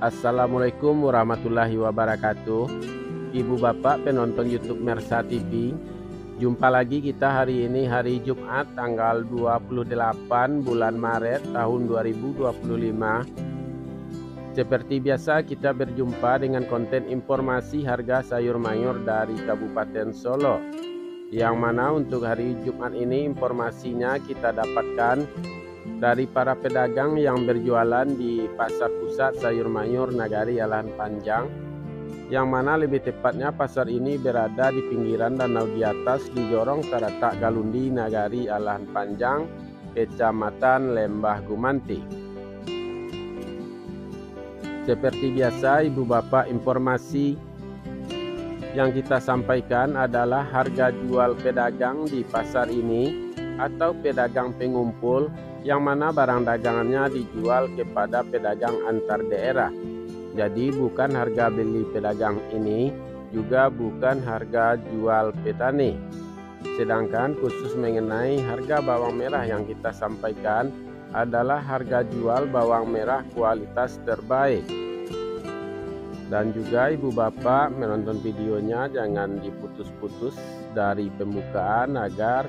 Assalamualaikum warahmatullahi wabarakatuh. Ibu bapak penonton YouTube Mersa TV, jumpa lagi kita hari ini, hari Jumat tanggal 28 bulan Maret tahun 2025. Seperti biasa kita berjumpa dengan konten informasi harga sayur mayur dari Kabupaten Solo, yang mana untuk hari Jumat ini informasinya kita dapatkan dari para pedagang yang berjualan di Pasar Pusat Sayur Mayur Nagari Alahan Panjang, yang mana lebih tepatnya pasar ini berada di pinggiran Danau di Atas di Jorong Taratak Galundi Nagari Alahan Panjang, Kecamatan Lembah Gumanti. Seperti biasa ibu bapak, informasi yang kita sampaikan adalah harga jual pedagang di pasar ini atau pedagang pengumpul, yang mana barang dagangannya dijual kepada pedagang antar daerah. Jadi bukan harga beli pedagang ini, juga bukan harga jual petani. Sedangkan khusus mengenai harga bawang merah yang kita sampaikan adalah harga jual bawang merah kualitas terbaik. Dan juga ibu bapak menonton videonya jangan diputus-putus dari pembukaan agar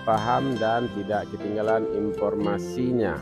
paham dan tidak ketinggalan informasinya.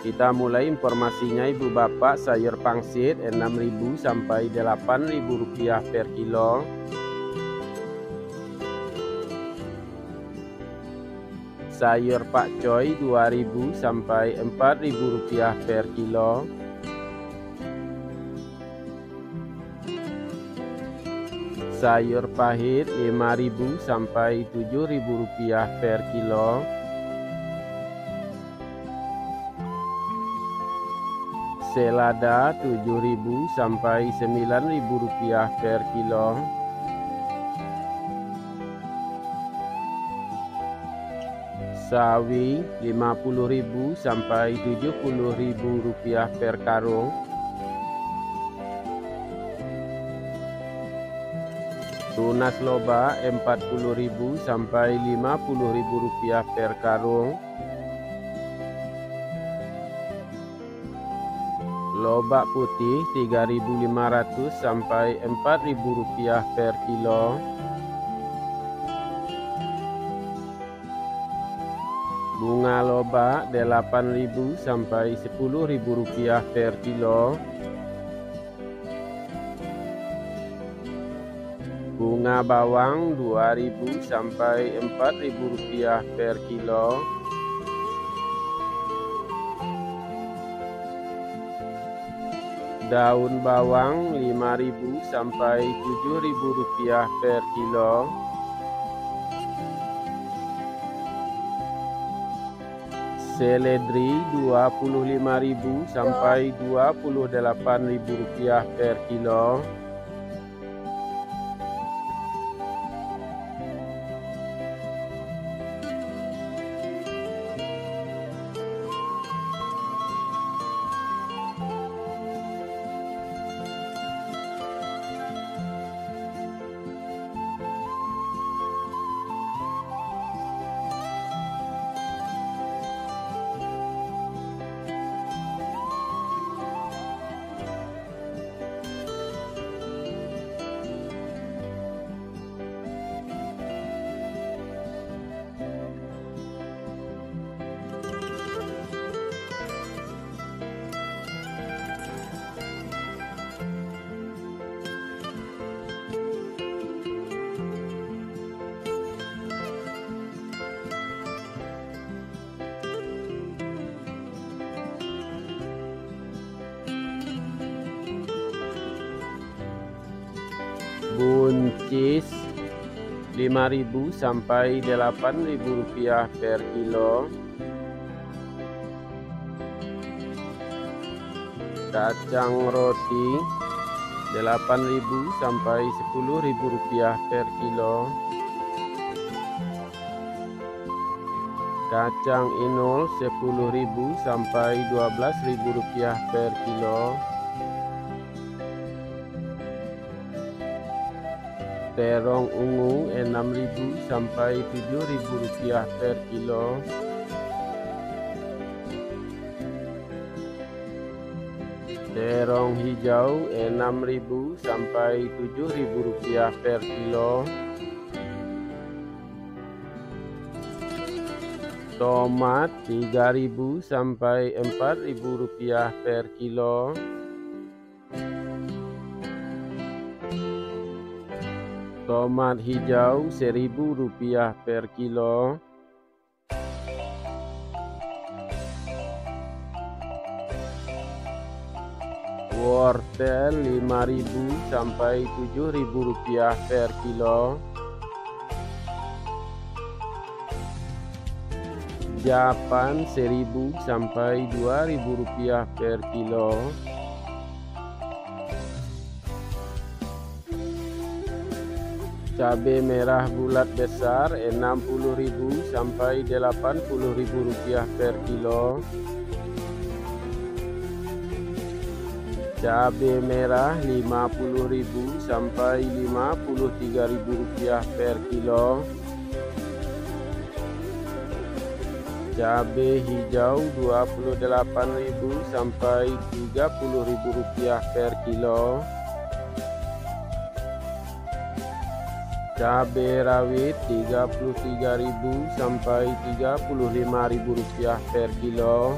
Kita mulai informasinya ibu bapak. Sayur pangsit 6.000 sampai 8.000 rupiah per kilo. Sayur pakcoy 2.000 sampai 4.000 rupiah per kilo. Sayur pahit 5.000 sampai 7.000 rupiah per kilo. Selada 7.000 sampai 9.000 rupiah per kilo. Sawi 50.000 sampai 70.000 rupiah per karung. Tunas loba 40.000 sampai 50.000 rupiah per karung. Lobak putih 3.500 sampai 4.000 rupiah per kilo. Bunga lobak 8.000 sampai 10.000 rupiah per kilo. Bunga bawang 2.000 sampai 4.000 rupiah per kilo. Daun bawang 5.000 sampai 7.000 rupiah per kilo. Seledri 25.000 sampai 28.000 rupiah per kilo. buncis 5.000 sampai 8.000 rupiah per kilo. Kacang roti 8.000 sampai 10.000 rupiah per kilo. Kacang inul 10.000 sampai 12.000 rupiah per kilo. Terong ungu 6.000 sampai 7.000 rupiah per kilo. Terong hijau 6.000 sampai 7.000 rupiah per kilo. Tomat 3.000 sampai 4.000 rupiah per kilo. Tomat hijau 1.000 rupiah per kilo. Wortel 5.000 sampai 7.000 rupiah per kilo. Japan 1.000 sampai 2.000 rupiah per kilo. Cabai merah bulat besar 60.000 sampai 80.000 rupiah per kilo. Cabai merah 50.000 sampai 53.000 rupiah per kilo. Cabai hijau 28.000 sampai 30.000 rupiah per kilo. Cabai rawit 33.000 sampai 35.000 rupiah per kilo.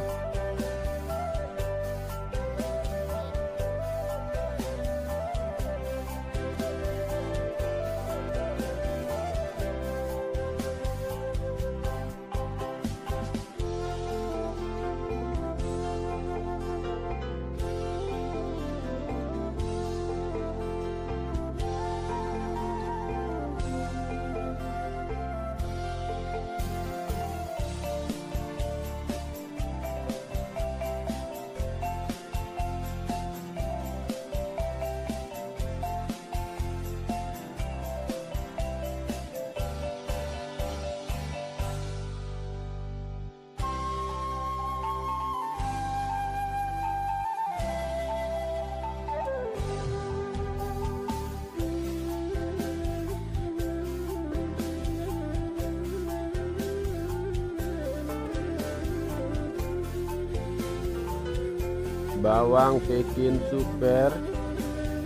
Bawang Pekin super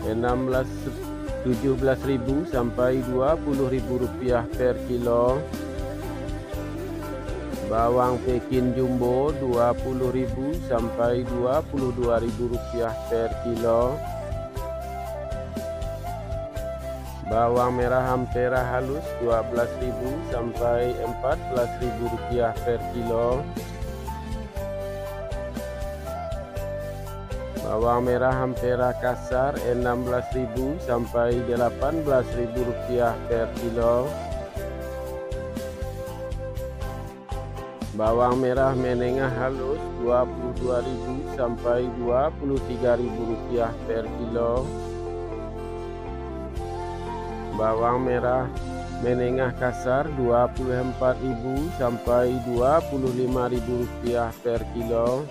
17.000 sampai 20.000 rupiah per kilo. Bawang Pekin jumbo 20.000 sampai 22.000 rupiah per kilo. Bawang merah ampera halus 12.000 sampai 14.000 rupiah per kilo. Bawang merah ampera kasar 16.000 sampai 18.000 rupiah per kilo. Bawang merah menengah halus 22.000 sampai 23.000 rupiah per kilo. Bawang merah menengah kasar 24.000 sampai 25.000 rupiah per kilo.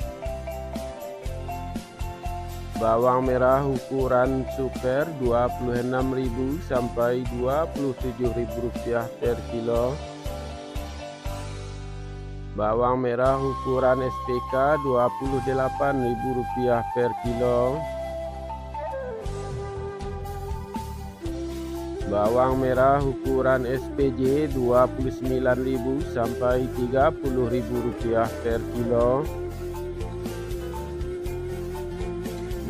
Bawang merah ukuran super 26.000 sampai 27.000 rupiah per kilo. Bawang merah ukuran SPK 28.000 rupiah per kilo. Bawang merah ukuran SPJ 29.000 sampai 30.000 rupiah per kilo.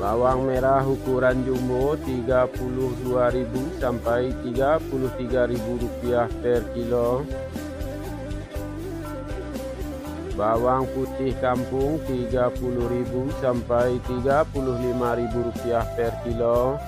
Bawang merah ukuran jumbo 32.000 sampai 33.000 rupiah per kilo. Bawang putih kampung 30.000 sampai 35.000 rupiah per kilo.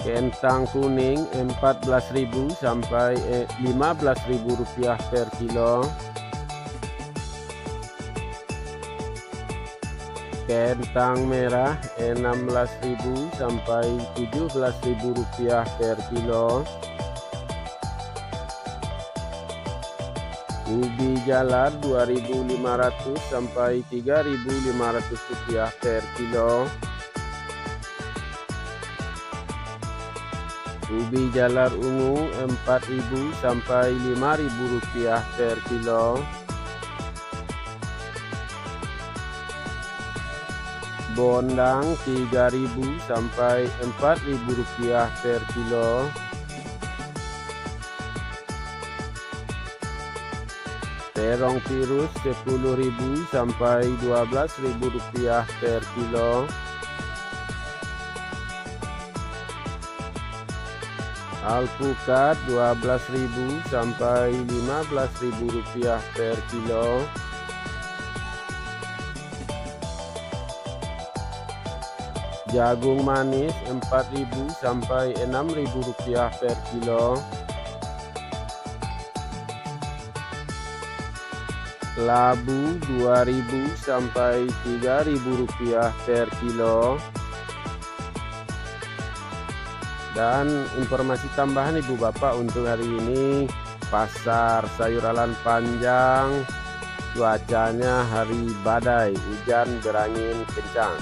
Kentang kuning 14.000 sampai 15.000 rupiah per kilo. Kentang merah 16.000 sampai 17.000 rupiah per kilo. Ubi jalar 2.500 sampai 3.500 rupiah per kilo. Ubi jalar ungu 4.000 sampai 5.000 rupiah per kilo. Bondang 3.000 sampai 4.000 rupiah per kilo. Terong virus 10.000 sampai 12.000 rupiah per kilo. Alpukat 12.000 sampai 15.000 rupiah per kilo. Jagung manis 4.000 sampai 6.000 rupiah per kilo. Labu 2.000 sampai 3.000 rupiah per kilo. Dan informasi tambahan Ibu Bapak untuk hari ini, pasar sayur alan panjang cuacanya hari badai, hujan berangin kencang.